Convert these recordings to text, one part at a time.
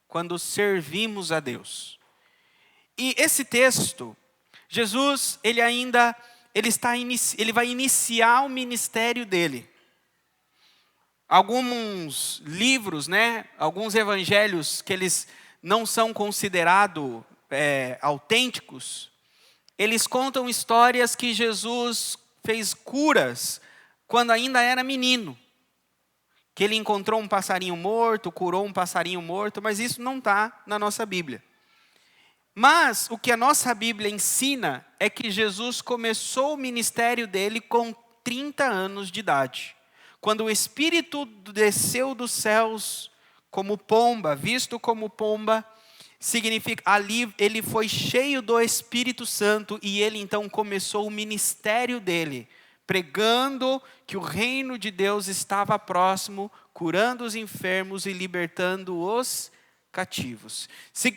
quando servimos a Deus. E esse texto, Jesus, ele vai iniciar o ministério dele. Alguns livros, alguns evangelhos que eles não são considerados autênticos, eles contam histórias que Jesus fez curas quando ainda era menino. Que ele encontrou um passarinho morto, curou um passarinho morto, mas isso não está na nossa Bíblia. Mas o que a nossa Bíblia ensina é que Jesus começou o ministério dele com 30 anos de idade. Quando o Espírito desceu dos céus como pomba, visto como pomba, significa ali ele foi cheio do Espírito Santo e ele então começou o ministério dele, pregando que o reino de Deus estava próximo, curando os enfermos e libertando os cativos.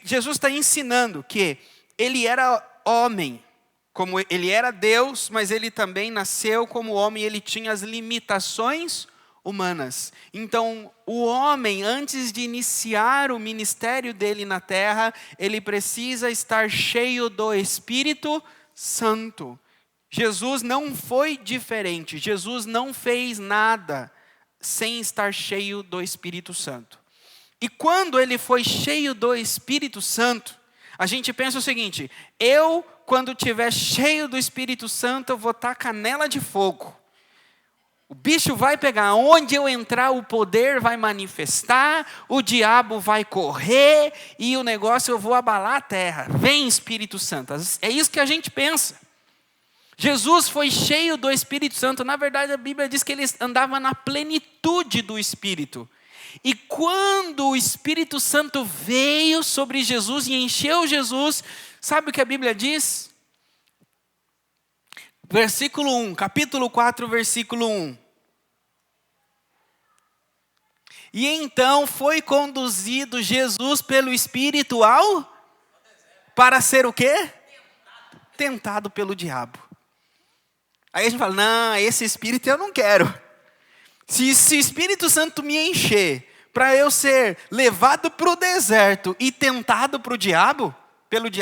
Jesus está ensinando que ele era homem, como ele era Deus, mas ele também nasceu como homem, ele tinha as limitações humanas. Então, o homem, antes de iniciar o ministério dele na terra, ele precisa estar cheio do Espírito Santo. Jesus não foi diferente, Jesus não fez nada sem estar cheio do Espírito Santo. E quando ele foi cheio do Espírito Santo, a gente pensa o seguinte: quando estiver cheio do Espírito Santo, eu vou estar canela de fogo. O bicho vai pegar, onde eu entrar o poder vai manifestar, o diabo vai correr e o negócio eu vou abalar a terra. Vem Espírito Santo, é isso que a gente pensa. Jesus foi cheio do Espírito Santo, na verdade a Bíblia diz que ele andava na plenitude do Espírito. E quando o Espírito Santo veio sobre Jesus e encheu Jesus, sabe o que a Bíblia diz? Versículo 1, capítulo 4, versículo 1. E então foi conduzido Jesus pelo Espírito para ser o quê? Tentado pelo diabo. Aí a gente fala, não, esse Espírito eu não quero. Se o Espírito Santo me encher para eu ser levado para o deserto e tentado pelo diabo,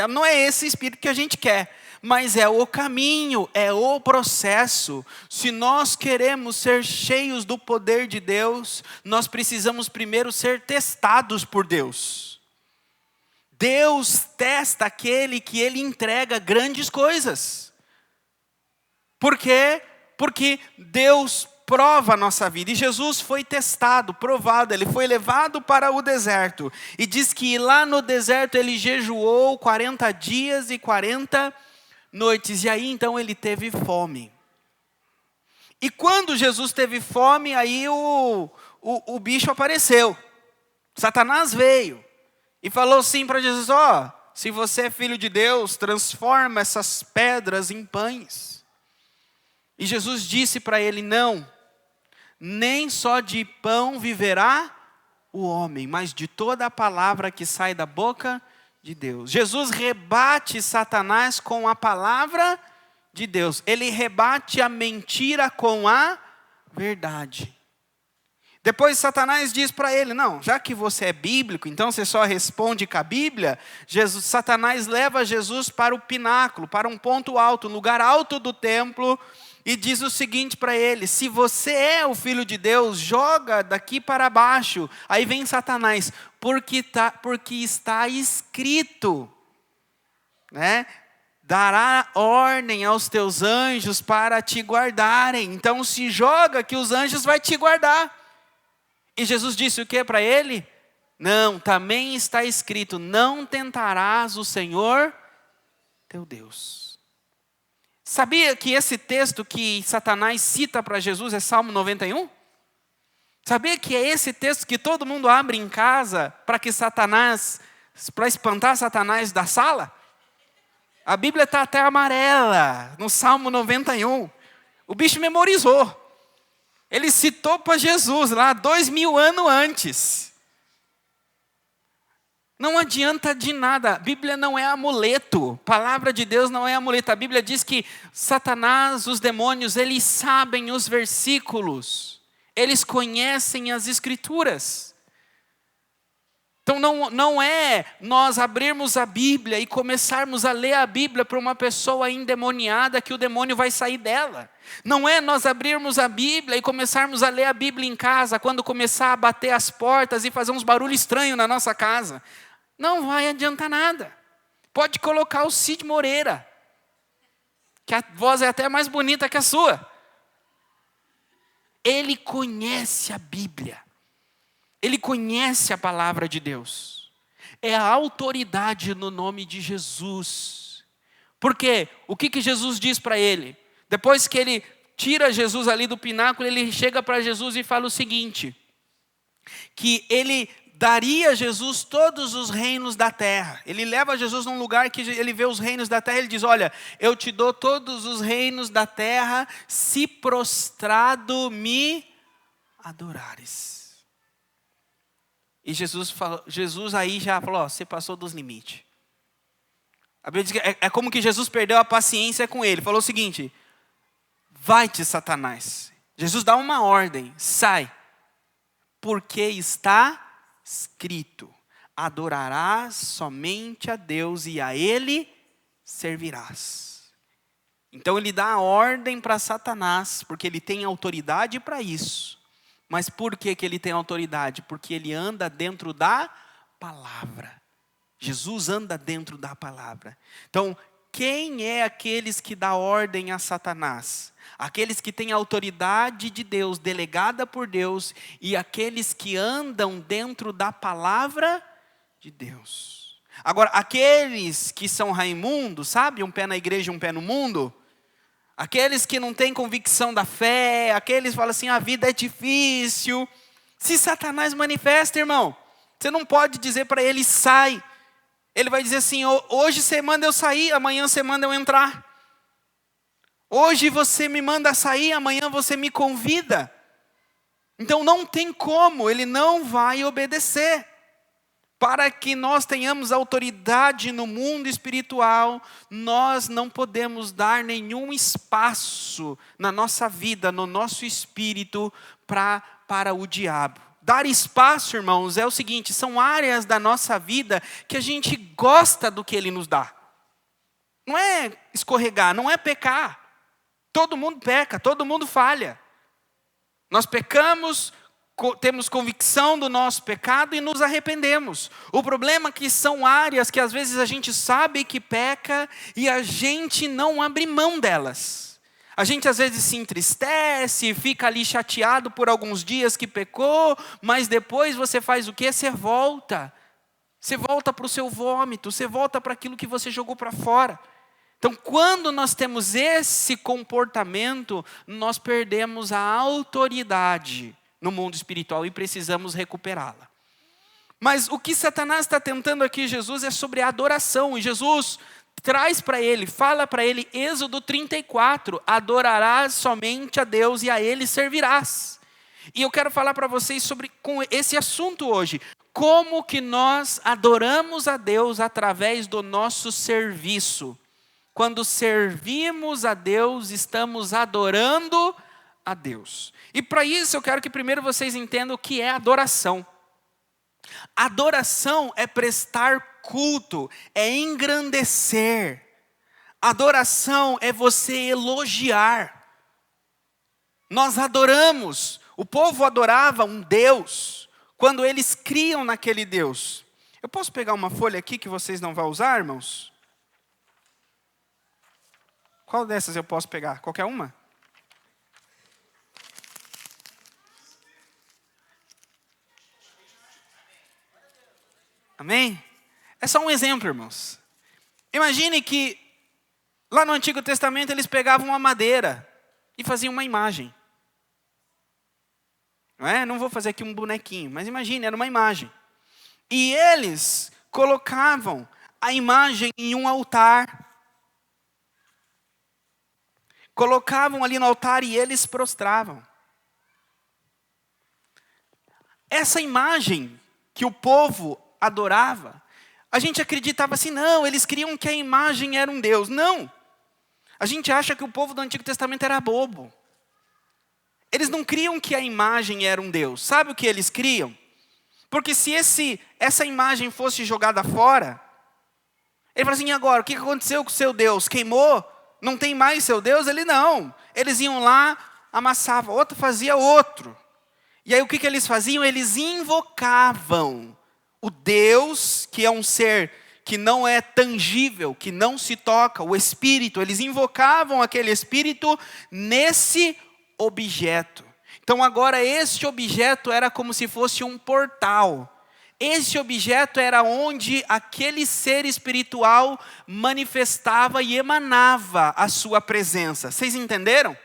não é esse Espírito que a gente quer. Mas é o caminho, é o processo. Se nós queremos ser cheios do poder de Deus, nós precisamos primeiro ser testados por Deus. Deus testa aquele que Ele entrega grandes coisas. Por quê? Porque Deus prova a nossa vida. E Jesus foi testado, provado, ele foi levado para o deserto. E diz que lá no deserto ele jejuou 40 dias e 40 noites. E aí então ele teve fome. E quando Jesus teve fome, aí o bicho apareceu. Satanás veio e falou assim para Jesus: se você é filho de Deus, transforma essas pedras em pães. E Jesus disse para ele: não, nem só de pão viverá o homem, mas de toda a palavra que sai da boca de Deus. Jesus rebate Satanás com a palavra de Deus. Ele rebate a mentira com a verdade. Depois Satanás diz para ele: não, já que você é bíblico, então você só responde com a Bíblia. Satanás leva Jesus para o pináculo, para um ponto alto, um lugar alto do templo, e diz o seguinte para ele: se você é o Filho de Deus, joga daqui para baixo. Aí vem Satanás: porque está escrito, dará ordem aos teus anjos para te guardarem. Então se joga que os anjos vão te guardar. E Jesus disse o que para ele? Não, também está escrito: não tentarás o Senhor teu Deus. Sabia que esse texto que Satanás cita para Jesus é Salmo 91? Sabia que é esse texto que todo mundo abre em casa para espantar Satanás da sala? A Bíblia está até amarela no Salmo 91. O bicho memorizou. Ele citou para Jesus lá 2000 anos antes. Não adianta de nada, a Bíblia não é amuleto, a palavra de Deus não é amuleto. A Bíblia diz que Satanás, os demônios, eles sabem os versículos, eles conhecem as Escrituras. Então não é nós abrirmos a Bíblia e começarmos a ler a Bíblia para uma pessoa endemoniada que o demônio vai sair dela. Não é nós abrirmos a Bíblia e começarmos a ler a Bíblia em casa, quando começar a bater as portas e fazer uns barulhos estranhos na nossa casa. Não vai adiantar nada. Pode colocar o Cid Moreira, que a voz é até mais bonita que a sua. Ele conhece a Bíblia. Ele conhece a palavra de Deus. É a autoridade no nome de Jesus. Porque o que Jesus diz para ele? Depois que ele tira Jesus ali do pináculo, ele chega para Jesus e fala o seguinte: que ele daria a Jesus todos os reinos da terra. Ele leva Jesus num lugar que ele vê os reinos da terra, ele diz: olha, eu te dou todos os reinos da terra, se prostrado me adorares. E Jesus aí já falou: ó, você passou dos limites. A Bíblia diz que é como que Jesus perdeu a paciência com ele. Falou o seguinte: vai-te, Satanás. Jesus dá uma ordem: sai, porque está escrito: adorarás somente a Deus e a Ele servirás. Então ele dá a ordem para Satanás, porque ele tem autoridade para isso. Mas por que ele tem autoridade? Porque ele anda dentro da palavra. Jesus anda dentro da palavra. Então, quem é aqueles que dá ordem a Satanás? Aqueles que têm a autoridade de Deus, delegada por Deus, e aqueles que andam dentro da palavra de Deus. Agora, aqueles que são Raimundo, sabe? Um pé na igreja e um pé no mundo. Aqueles que não têm convicção da fé, aqueles que falam assim: a vida é difícil. Se Satanás manifesta, irmão, você não pode dizer para ele: sai. Ele vai dizer assim: hoje você manda eu sair, amanhã você manda eu entrar. Hoje você me manda sair, amanhã você me convida. Então não tem como, ele não vai obedecer. Para que nós tenhamos autoridade no mundo espiritual, nós não podemos dar nenhum espaço na nossa vida, no nosso espírito, para o diabo. Dar espaço, irmãos, é o seguinte: são áreas da nossa vida que a gente gosta do que ele nos dá. Não é escorregar, não é pecar. Todo mundo peca, todo mundo falha. Nós pecamos, temos convicção do nosso pecado e nos arrependemos. O problema é que são áreas que às vezes a gente sabe que peca e a gente não abre mão delas. A gente às vezes se entristece, fica ali chateado por alguns dias que pecou, mas depois você faz o quê? Você volta. Você volta para o seu vômito, você volta para aquilo que você jogou para fora. Então, quando nós temos esse comportamento, nós perdemos a autoridade no mundo espiritual e precisamos recuperá-la. Mas o que Satanás está tentando aqui, Jesus, é sobre a adoração. E Jesus traz para ele, fala para ele, Êxodo 34, adorarás somente a Deus e a Ele servirás. E eu quero falar para vocês com esse assunto hoje. Como que nós adoramos a Deus através do nosso serviço? Quando servimos a Deus, estamos adorando a Deus. E para isso eu quero que primeiro vocês entendam o que é adoração. Adoração é prestar culto, é engrandecer. Adoração é você elogiar. Nós adoramos, o povo adorava um Deus, quando eles criam naquele Deus. Eu posso pegar uma folha aqui que vocês não vão usar, irmãos? Qual dessas eu posso pegar? Qualquer uma? Amém? É só um exemplo, irmãos. Imagine que lá no Antigo Testamento eles pegavam uma madeira e faziam uma imagem. Não é? Não vou fazer aqui um bonequinho, mas imagine, era uma imagem. E eles colocavam a imagem em um altar. Colocavam ali no altar e eles prostravam. Essa imagem que o povo adorava, a gente acreditava assim: não, eles criam que a imagem era um Deus. Não. A gente acha que o povo do Antigo Testamento era bobo. Eles não criam que a imagem era um Deus. Sabe o que eles criam? Porque se essa imagem fosse jogada fora, ele fala assim, e agora, o que aconteceu com o seu Deus? Queimou? Não tem mais seu Deus? Ele não. Eles iam lá, amassavam outro, fazia outro. E aí o que eles faziam? Eles invocavam o Deus, que é um ser que não é tangível, que não se toca, o Espírito. Eles invocavam aquele Espírito nesse objeto. Então agora este objeto era como se fosse um portal. Esse objeto era onde aquele ser espiritual manifestava e emanava a sua presença. Vocês entenderam?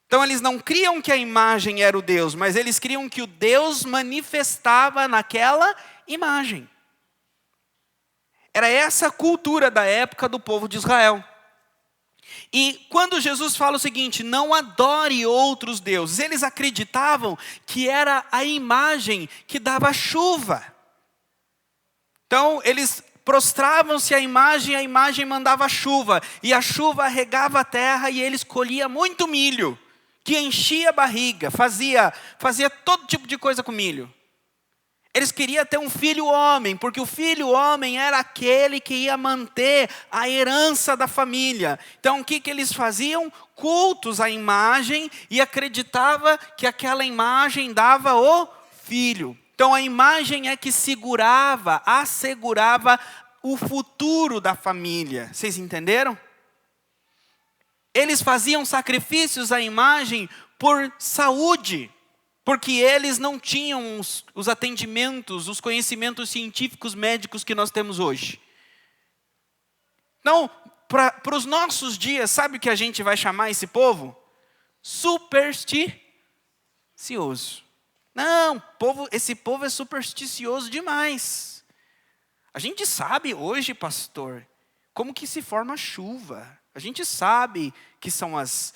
Então eles não criam que a imagem era o Deus, mas eles criam que o Deus manifestava naquela imagem. Era essa a cultura da época do povo de Israel. E quando Jesus fala o seguinte, não adore outros deuses, eles acreditavam que era a imagem que dava chuva. Então eles prostravam-se à imagem, a imagem mandava chuva, e a chuva regava a terra e eles colhiam muito milho, que enchia a barriga, fazia todo tipo de coisa com milho. Eles queriam ter um filho homem, porque o filho homem era aquele que ia manter a herança da família. Então o que eles faziam? Cultos à imagem e acreditava que aquela imagem dava o filho. Então a imagem é que assegurava o futuro da família. Vocês entenderam? Eles faziam sacrifícios à imagem por saúde. Porque eles não tinham os atendimentos, os conhecimentos científicos médicos que nós temos hoje. Então, para os nossos dias, sabe o que a gente vai chamar esse povo? Supersticioso. Não, esse povo é supersticioso demais. A gente sabe hoje, pastor, como que se forma a chuva. A gente sabe que são as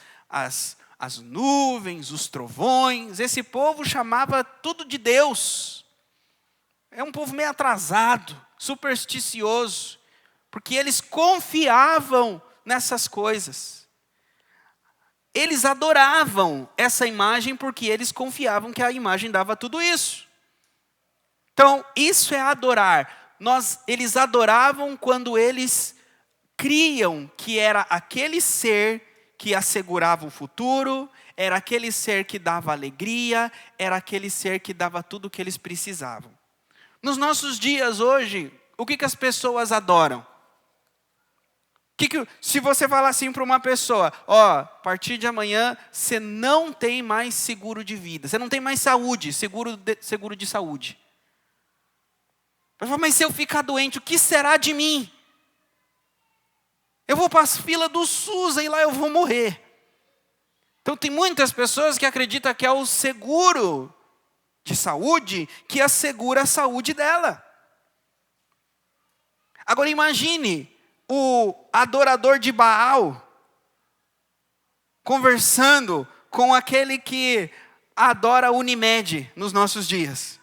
nuvens, os trovões. Esse povo chamava tudo de Deus. É um povo meio atrasado, supersticioso, porque eles confiavam nessas coisas. Eles adoravam essa imagem porque eles confiavam que a imagem dava tudo isso. Então, isso é adorar. Eles adoravam quando eles criam que era aquele ser que assegurava o futuro, era aquele ser que dava alegria, era aquele ser que dava tudo o que eles precisavam. Nos nossos dias hoje, o que as pessoas adoram? Se você falar assim para uma pessoa, a partir de amanhã você não tem mais seguro de vida, você não tem mais saúde, seguro de saúde. Mas se eu ficar doente, o que será de mim? Eu vou para as filas do SUS e lá eu vou morrer. Então tem muitas pessoas que acreditam que é o seguro de saúde que assegura a saúde dela. Agora imagine o adorador de Baal conversando com aquele que adora Unimed nos nossos dias.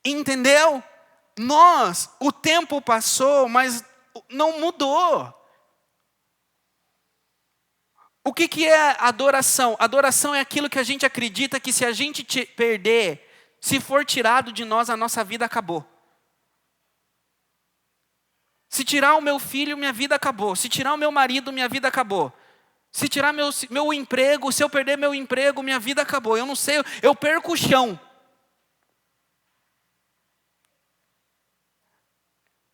Entendeu? O tempo passou, mas não mudou. O que é adoração? Adoração é aquilo que a gente acredita que se a gente perder, se for tirado de nós, a nossa vida acabou. Se tirar o meu filho, minha vida acabou. Se tirar o meu marido, minha vida acabou. Se tirar meu emprego, se eu perder meu emprego, minha vida acabou. Eu não sei, eu perco o chão.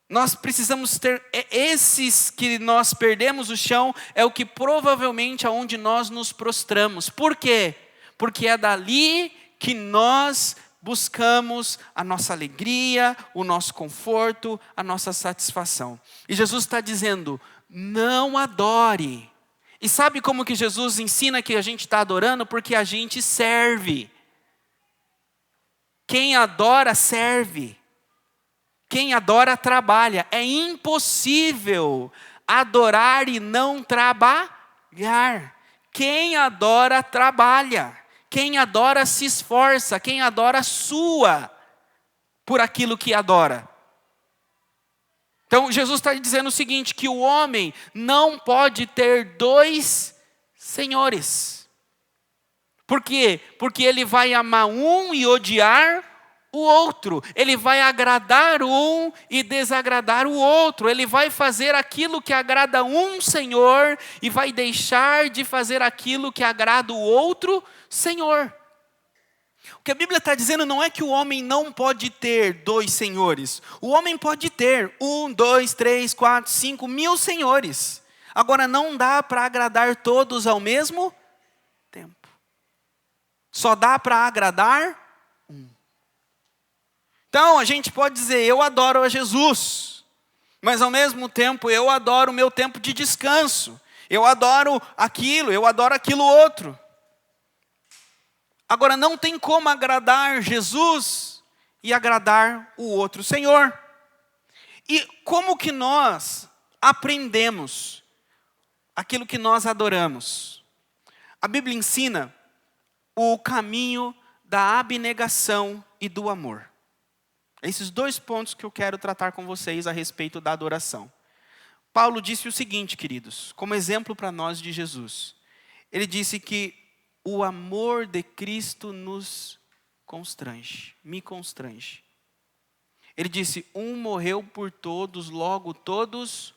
Nós precisamos ter, esses que nós perdemos o chão, é o que provavelmente aonde nós nos prostramos. Por quê? Porque é dali que nós buscamos a nossa alegria, o nosso conforto, a nossa satisfação. E Jesus está dizendo, não adore. E sabe como que Jesus ensina que a gente está adorando? Porque a gente serve. Quem adora, serve. Quem adora, trabalha. É impossível adorar e não trabalhar. Quem adora, trabalha. Quem adora, se esforça. Quem adora, sua por aquilo que adora. Então, Jesus está dizendo o seguinte, que o homem não pode ter dois senhores. Por quê? Porque ele vai amar um e odiar o outro. Ele vai agradar um e desagradar o outro. Ele vai fazer aquilo que agrada um Senhor e vai deixar de fazer aquilo que agrada o outro Senhor. O que a Bíblia está dizendo não é que o homem não pode ter dois senhores. O homem pode ter 1, 2, 3, 4, 5 mil senhores. Agora não dá para agradar todos ao mesmo tempo. Só dá para agradar um. Então a gente pode dizer, eu adoro a Jesus, mas ao mesmo tempo eu adoro o meu tempo de descanso. Eu adoro aquilo outro. Agora não tem como agradar Jesus e agradar o outro Senhor. E como que nós aprendemos aquilo que nós adoramos? A Bíblia ensina o caminho da abnegação e do amor. Esses 2 pontos que eu quero tratar com vocês a respeito da adoração. Paulo disse o seguinte, queridos, como exemplo para nós de Jesus. Ele disse que o amor de Cristo nos constrange, me constrange. Ele disse, um morreu por todos, logo todos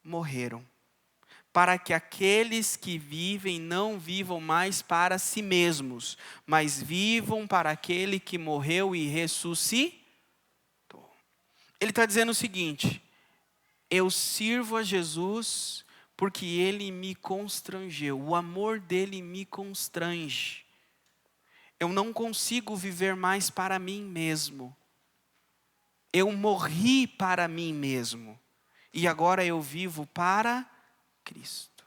morreram. Para que aqueles que vivem não vivam mais para si mesmos, mas vivam para aquele que morreu e ressuscitou. Ele está dizendo o seguinte, eu sirvo a Jesus porque ele me constrangeu, o amor dele me constrange. Eu não consigo viver mais para mim mesmo. Eu morri para mim mesmo. E agora eu vivo para Cristo.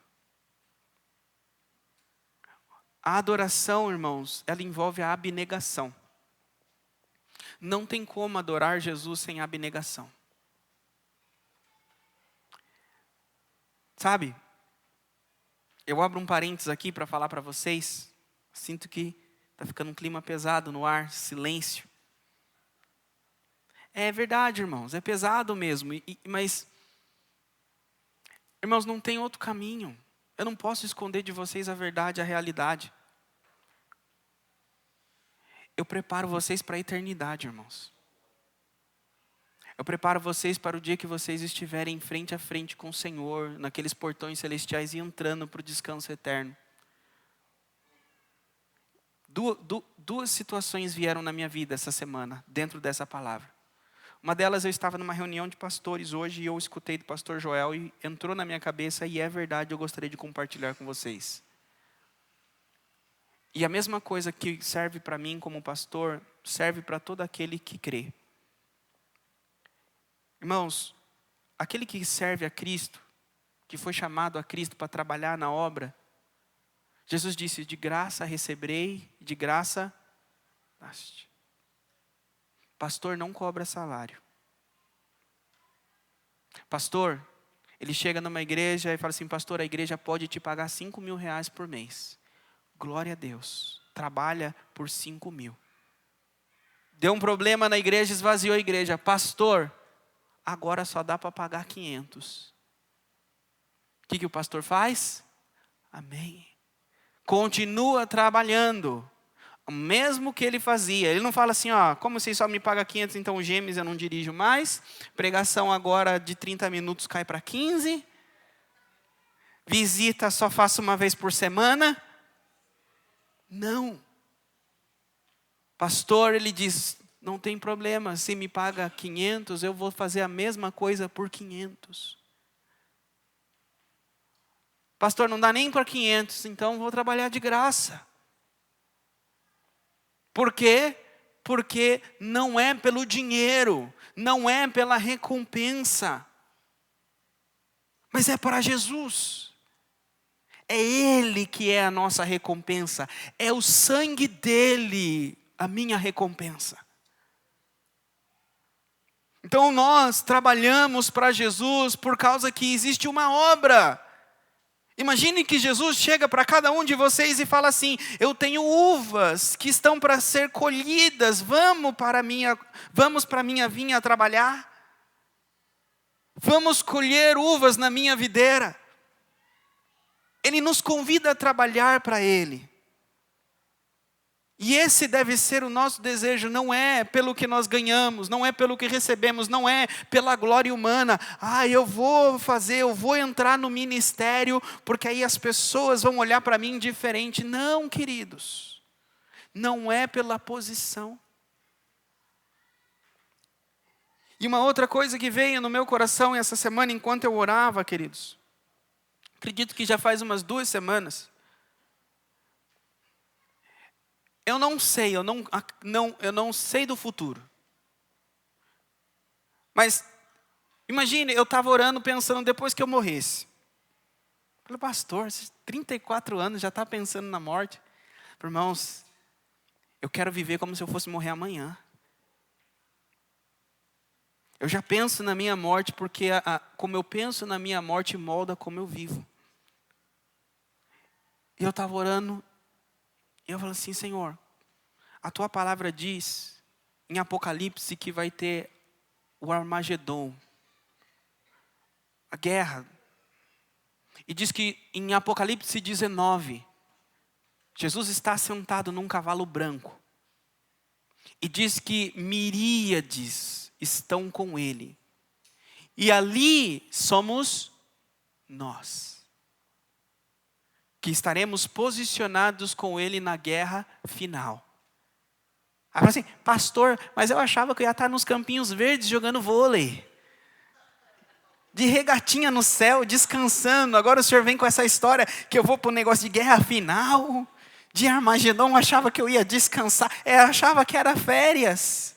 A adoração, irmãos, ela envolve a abnegação. Não tem como adorar Jesus sem abnegação. Sabe, eu abro um parênteses aqui para falar para vocês. Sinto que está ficando um clima pesado no ar, silêncio. É verdade, irmãos, é pesado mesmo. Mas, irmãos, não tem outro caminho. Eu não posso esconder de vocês a verdade, a realidade. Eu preparo vocês para a eternidade, irmãos. Eu preparo vocês para o dia que vocês estiverem frente a frente com o Senhor, naqueles portões celestiais e entrando para o descanso eterno. Duas situações vieram na minha vida essa semana, dentro dessa palavra. Uma delas, eu estava numa reunião de pastores hoje e eu escutei do pastor Joel e entrou na minha cabeça e é verdade, eu gostaria de compartilhar com vocês. E a mesma coisa que serve para mim como pastor, serve para todo aquele que crê. Irmãos, aquele que serve a Cristo, que foi chamado a Cristo para trabalhar na obra, Jesus disse, de graça receberei, de graça daste. Pastor não cobra salário. Pastor, ele chega numa igreja e fala assim, pastor, a igreja pode te pagar 5 mil reais por mês. Glória a Deus, trabalha por 5 mil. Deu um problema na igreja, esvaziou a igreja. Pastor, agora só dá para pagar 500. O que o pastor faz? Amém. Continua trabalhando. O mesmo que ele fazia. Ele não fala assim, como vocês só me pagam 500, então Gêmeos eu não dirijo mais. Pregação agora de 30 minutos cai para 15. Visita só faço uma vez por semana. Não. Pastor, ele diz, não tem problema, se me paga 500, eu vou fazer a mesma coisa por 500. Pastor, não dá nem para 500, então vou trabalhar de graça. Por quê? Porque não é pelo dinheiro, não é pela recompensa, mas é para Jesus. É Ele que é a nossa recompensa, é o sangue dele a minha recompensa. Então nós trabalhamos para Jesus por causa que existe uma obra. Imagine que Jesus chega para cada um de vocês e fala assim, eu tenho uvas que estão para ser colhidas, vamos para a minha vinha trabalhar? Vamos colher uvas na minha videira. Ele nos convida a trabalhar para Ele. E esse deve ser o nosso desejo, não é pelo que nós ganhamos, não é pelo que recebemos, não é pela glória humana. Eu vou entrar no ministério, porque aí as pessoas vão olhar para mim diferente. Não, queridos, não é pela posição. E uma outra coisa que veio no meu coração essa semana, enquanto eu orava, queridos, acredito que já faz umas 2 semanas, eu não sei do futuro. Mas, imagine, eu estava orando pensando depois que eu morresse. Falei, pastor, 34 anos, já está pensando na morte. Irmãos, eu quero viver como se eu fosse morrer amanhã. Eu já penso na minha morte, porque como eu penso na minha morte, molda como eu vivo. E eu estava orando, e eu falei assim, Senhor, a tua palavra diz, em Apocalipse, que vai ter o Armagedon, a guerra. E diz que em Apocalipse 19, Jesus está sentado num cavalo branco. E diz que miríades estão com ele. E ali somos nós, que estaremos posicionados com ele na guerra final. Aí assim, pastor, mas eu achava que eu ia estar nos campinhos verdes jogando vôlei. De regatinha no céu, descansando. Agora o senhor vem com essa história que eu vou para o negócio de guerra final. De Armagedon, achava que eu ia descansar. Achava que era férias.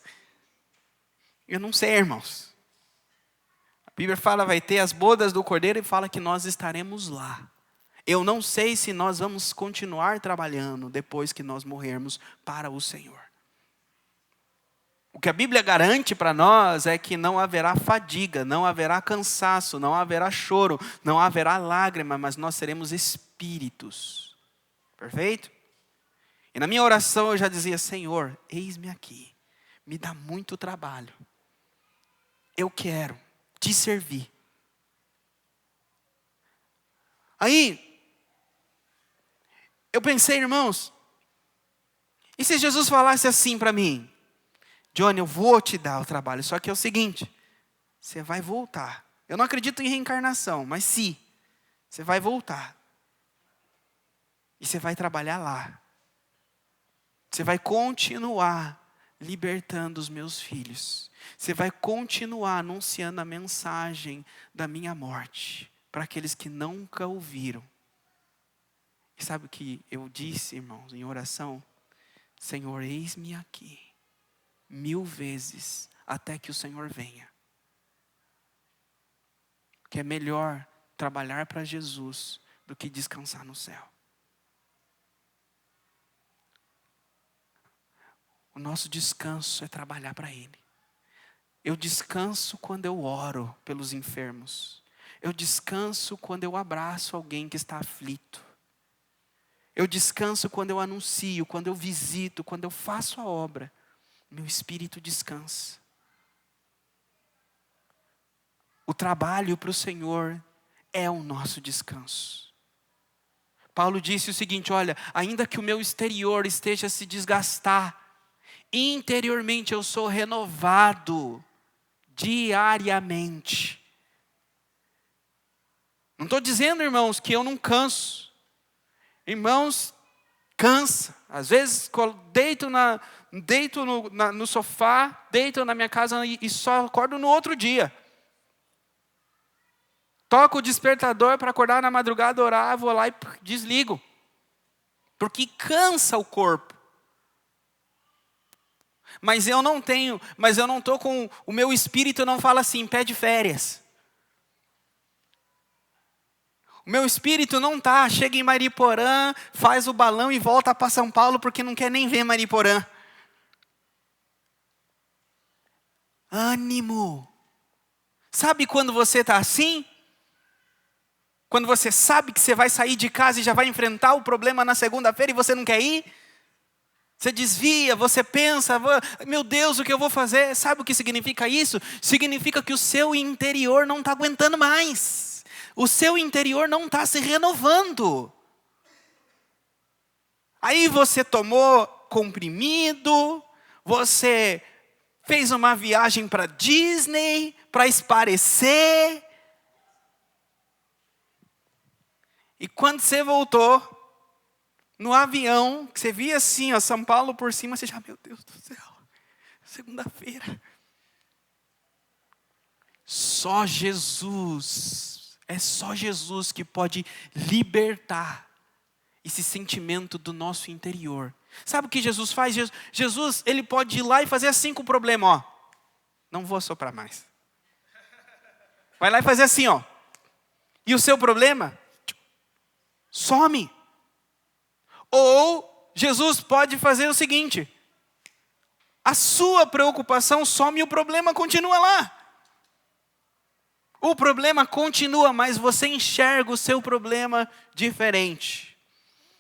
Eu não sei, irmãos. A Bíblia fala, vai ter as bodas do Cordeiro e fala que nós estaremos lá. Eu não sei se nós vamos continuar trabalhando depois que nós morrermos para o Senhor. O que a Bíblia garante para nós é que não haverá fadiga, não haverá cansaço, não haverá choro, não haverá lágrima, mas nós seremos espíritos. Perfeito? E na minha oração eu já dizia, Senhor, eis-me aqui, me dá muito trabalho. Eu quero te servir. Aí, eu pensei, irmãos, e se Jesus falasse assim para mim? Johnny, eu vou te dar o trabalho, só que é o seguinte, você vai voltar. Eu não acredito em reencarnação, mas se, você vai voltar. E você vai trabalhar lá. Você vai continuar libertando os meus filhos. Você vai continuar anunciando a mensagem da minha morte para aqueles que nunca ouviram. E sabe o que eu disse, irmãos, em oração? Senhor, eis-me aqui. 1000 vezes até que o Senhor venha. Que é melhor trabalhar para Jesus do que descansar no céu. O nosso descanso é trabalhar para Ele. Eu descanso quando eu oro pelos enfermos. Eu descanso quando eu abraço alguém que está aflito. Eu descanso quando eu anuncio, quando eu visito, quando eu faço a obra. Meu espírito descansa. O trabalho para o Senhor é o nosso descanso. Paulo disse o seguinte, olha, ainda que o meu exterior esteja a se desgastar, interiormente eu sou renovado diariamente. Não estou dizendo, irmãos, que eu não canso. Irmãos, cansa. Às vezes deito no sofá, deito na minha casa e só acordo no outro dia. Toco o despertador para acordar na madrugada, orar, vou lá e desligo. Porque cansa o corpo. Mas eu não estou com, o meu espírito não fala assim, pede férias. O meu espírito não chega em Mariporã, faz o balão e volta para São Paulo porque não quer nem ver Mariporã. Ânimo. Sabe quando você está assim? Quando você sabe que você vai sair de casa e já vai enfrentar o problema na segunda-feira e você não quer ir? Você desvia, você pensa, meu Deus, o que eu vou fazer? Sabe o que significa isso? Significa que o seu interior não está aguentando mais. O seu interior não está se renovando. Aí você tomou comprimido, você fez uma viagem para Disney, para esparecer. E quando você voltou, no avião, que você via assim, ó, São Paulo por cima, você já, meu Deus do céu, segunda-feira. Só Jesus, é só Jesus que pode libertar esse sentimento do nosso interior. Sabe o que Jesus faz? Jesus, ele pode ir lá e fazer assim com o problema, ó. Não vou soprar mais. Vai lá e fazer assim, ó. E o seu problema some. Ou Jesus pode fazer o seguinte: a sua preocupação some e o problema continua lá. O problema continua, mas você enxerga o seu problema diferente.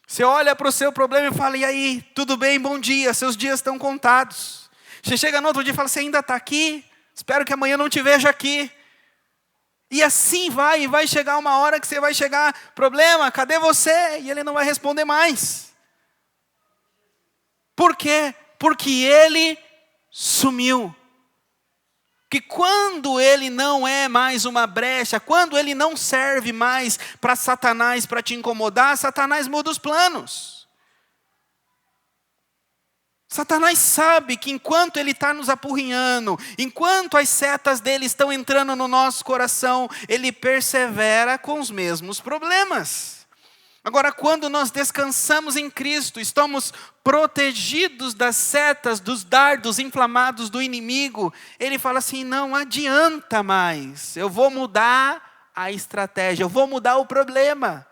Você olha para o seu problema e fala, e aí, tudo bem, bom dia, seus dias estão contados. Você chega no outro dia e fala, você ainda está aqui? Espero que amanhã não te veja aqui. E assim vai, e vai chegar uma hora que você vai chegar, problema, cadê você? E ele não vai responder mais. Por quê? Porque ele sumiu. Que quando ele não é mais uma brecha, quando ele não serve mais para Satanás, para te incomodar, Satanás muda os planos. Satanás sabe que enquanto ele está nos apurrinhando, enquanto as setas dele estão entrando no nosso coração, ele persevera com os mesmos problemas. Agora, quando nós descansamos em Cristo, estamos protegidos das setas, dos dardos inflamados do inimigo, ele fala assim, não adianta mais, eu vou mudar a estratégia, eu vou mudar o problema.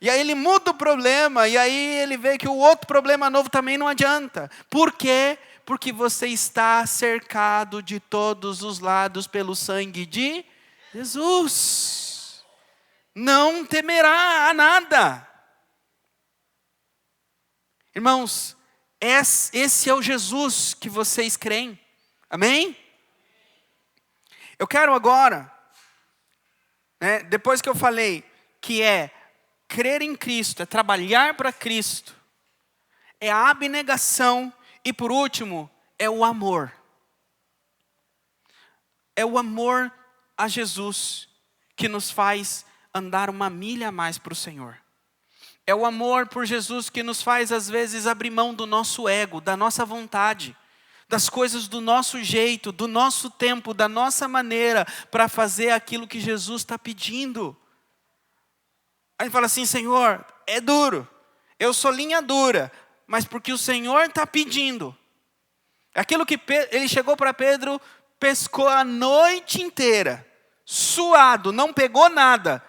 E aí ele muda o problema, e aí ele vê que o outro problema novo também não adianta. Por quê? Porque você está cercado de todos os lados pelo sangue de Jesus. Não temerá a nada. Irmãos, esse é o Jesus que vocês creem. Amém? Eu quero agora, depois que eu falei que é crer em Cristo, é trabalhar para Cristo, é a abnegação e por último, é o amor. É o amor a Jesus que nos faz andar uma milha a mais para o Senhor. É o amor por Jesus que nos faz às vezes abrir mão do nosso ego, da nossa vontade, das coisas do nosso jeito, do nosso tempo, da nossa maneira, para fazer aquilo que Jesus está pedindo. Aí fala assim, Senhor, é duro, eu sou linha dura, mas porque o Senhor está pedindo. Aquilo que ele chegou para Pedro, pescou a noite inteira, suado, não pegou nada.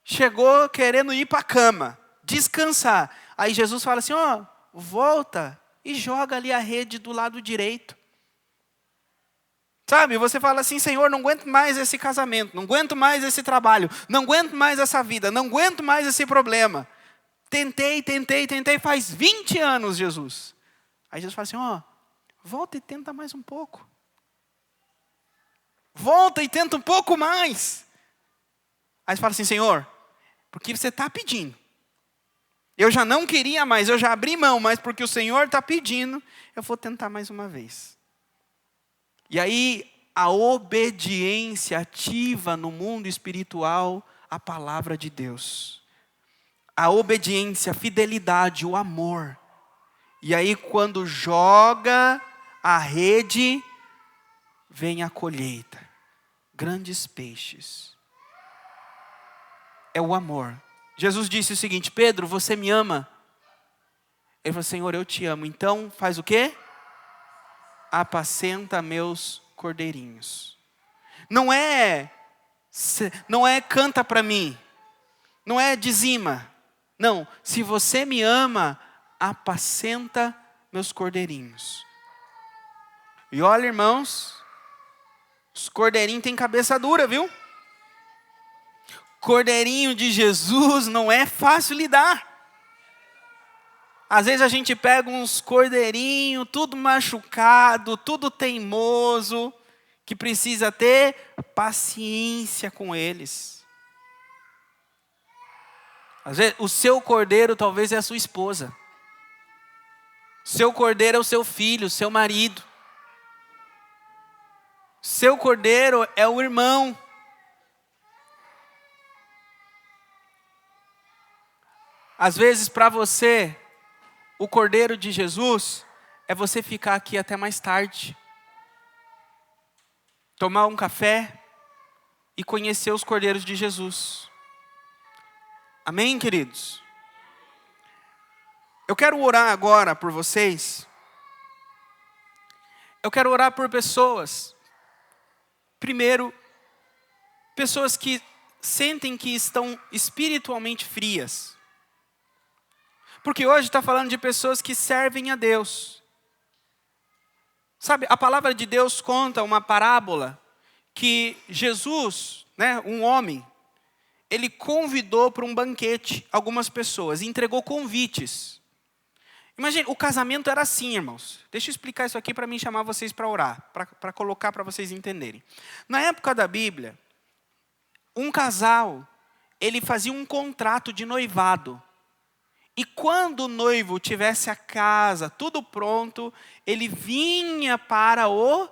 Chegou querendo ir para a cama, descansar. Aí Jesus fala assim, volta e joga ali a rede do lado direito. Sabe, você fala assim, Senhor, não aguento mais esse casamento, não aguento mais esse trabalho, não aguento mais essa vida, não aguento mais esse problema. Tentei, faz 20 anos, Jesus. Aí Jesus fala assim, volta e tenta mais um pouco. Volta e tenta um pouco mais. Aí você fala assim, Senhor, porque você está pedindo. Eu já não queria mais, eu já abri mão, mas porque o Senhor está pedindo, eu vou tentar mais uma vez. E aí, a obediência ativa no mundo espiritual a palavra de Deus. A obediência, a fidelidade, o amor. E aí, quando joga a rede, vem a colheita. Grandes peixes. É o amor. Jesus disse o seguinte, Pedro, você me ama? Ele falou, Senhor, eu te amo. Então, faz o quê? Apacenta meus cordeirinhos. Não é canta para mim. Não é dizima. Não, se você me ama, apacenta meus cordeirinhos. E olha, irmãos, os cordeirinhos têm cabeça dura, viu? Cordeirinho de Jesus não é fácil lidar. Às vezes a gente pega uns cordeirinhos, tudo machucado, tudo teimoso, que precisa ter paciência com eles. Às vezes, o seu cordeiro talvez é a sua esposa. Seu cordeiro é o seu filho, o seu marido. Seu cordeiro é o irmão. Às vezes, para você, o cordeiro de Jesus é você ficar aqui até mais tarde, tomar um café e conhecer os cordeiros de Jesus. Amém, queridos? Eu quero orar agora por vocês. Eu quero orar por pessoas. Primeiro, pessoas que sentem que estão espiritualmente frias. Porque hoje está falando de pessoas que servem a Deus. Sabe, a palavra de Deus conta uma parábola que Jesus, um homem, ele convidou para um banquete algumas pessoas, entregou convites. Imagina, o casamento era assim, irmãos. Deixa eu explicar isso aqui para mim chamar vocês para orar, para colocar para vocês entenderem. Na época da Bíblia, um casal, ele fazia um contrato de noivado. E quando o noivo tivesse a casa, tudo pronto, ele vinha para o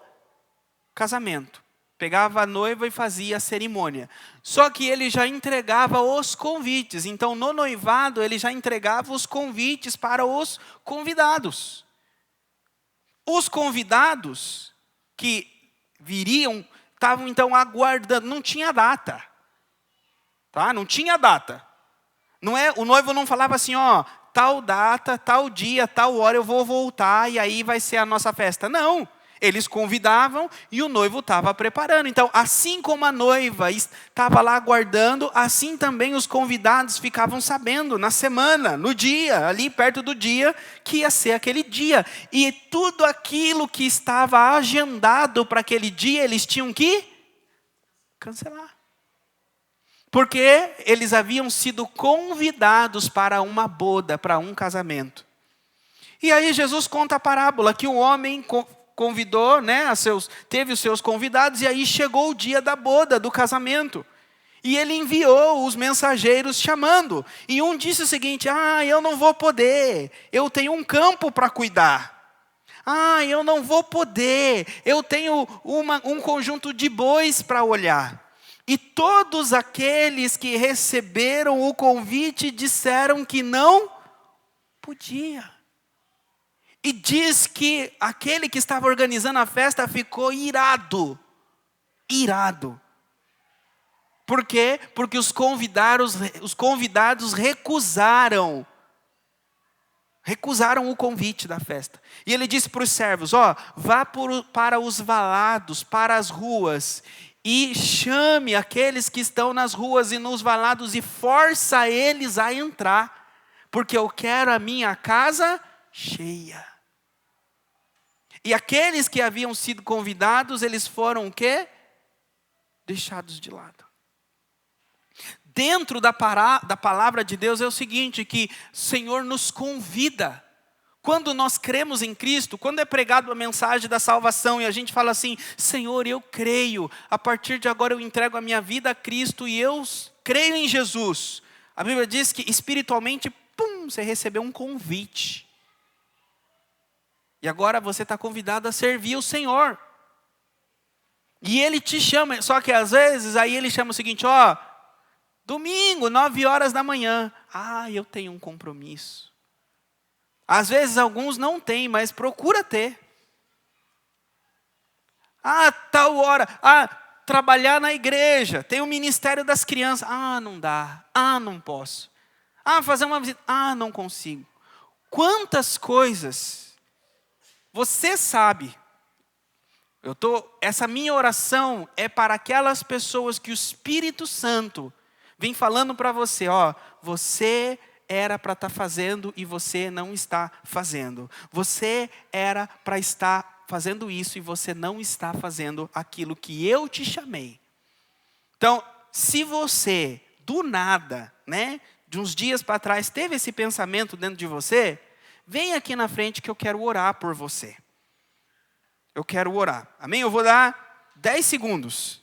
casamento. Pegava a noiva e fazia a cerimônia. Só que ele já entregava os convites. Então, no noivado, ele já entregava os convites para os convidados. Os convidados que viriam, estavam então aguardando. Não tinha data. Tá? Não tinha data. Não é, o noivo não falava assim, tal data, tal dia, tal hora eu vou voltar e aí vai ser a nossa festa. Não. Eles convidavam e o noivo estava preparando. Então, assim como a noiva estava lá aguardando, assim também os convidados ficavam sabendo na semana, no dia, ali perto do dia, que ia ser aquele dia. E tudo aquilo que estava agendado para aquele dia, eles tinham que cancelar. Porque eles haviam sido convidados para uma boda, para um casamento. E aí Jesus conta a parábola que o homem convidou, teve os seus convidados, e aí chegou o dia da boda, do casamento. E ele enviou os mensageiros chamando. E um disse o seguinte, eu não vou poder, eu tenho um campo para cuidar. Eu não vou poder, eu tenho um conjunto de bois para olhar. E todos aqueles que receberam o convite disseram que não podia. E diz que aquele que estava organizando a festa ficou irado. Irado. Por quê? Porque os convidados recusaram o convite da festa. E ele disse para os servos, vá para os valados, para as ruas, e chame aqueles que estão nas ruas e nos valados e força eles a entrar, porque eu quero a minha casa cheia. E aqueles que haviam sido convidados, eles foram o quê? Deixados de lado. Dentro da palavra de Deus é o seguinte, que o Senhor nos convida. Quando nós cremos em Cristo, quando é pregado a mensagem da salvação e a gente fala assim, Senhor, eu creio, a partir de agora eu entrego a minha vida a Cristo e eu creio em Jesus. A Bíblia diz que espiritualmente, você recebeu um convite. E agora você está convidado a servir o Senhor. E Ele te chama, só que às vezes aí Ele chama o seguinte, domingo, 9 horas da manhã. Eu tenho um compromisso. Às vezes alguns não têm, mas procura ter. Tal hora. Trabalhar na igreja. Tem o ministério das crianças. Não dá. Não posso. Fazer uma visita. Não consigo. Quantas coisas. Você sabe. Essa minha oração é para aquelas pessoas que o Espírito Santo vem falando para você. Você era para estar fazendo e você não está fazendo. Você era para estar fazendo isso e você não está fazendo aquilo que eu te chamei. Então, se você, do nada, de uns dias para trás, teve esse pensamento dentro de você, vem aqui na frente que eu quero orar por você. Eu quero orar. Amém? Eu vou dar 10 segundos.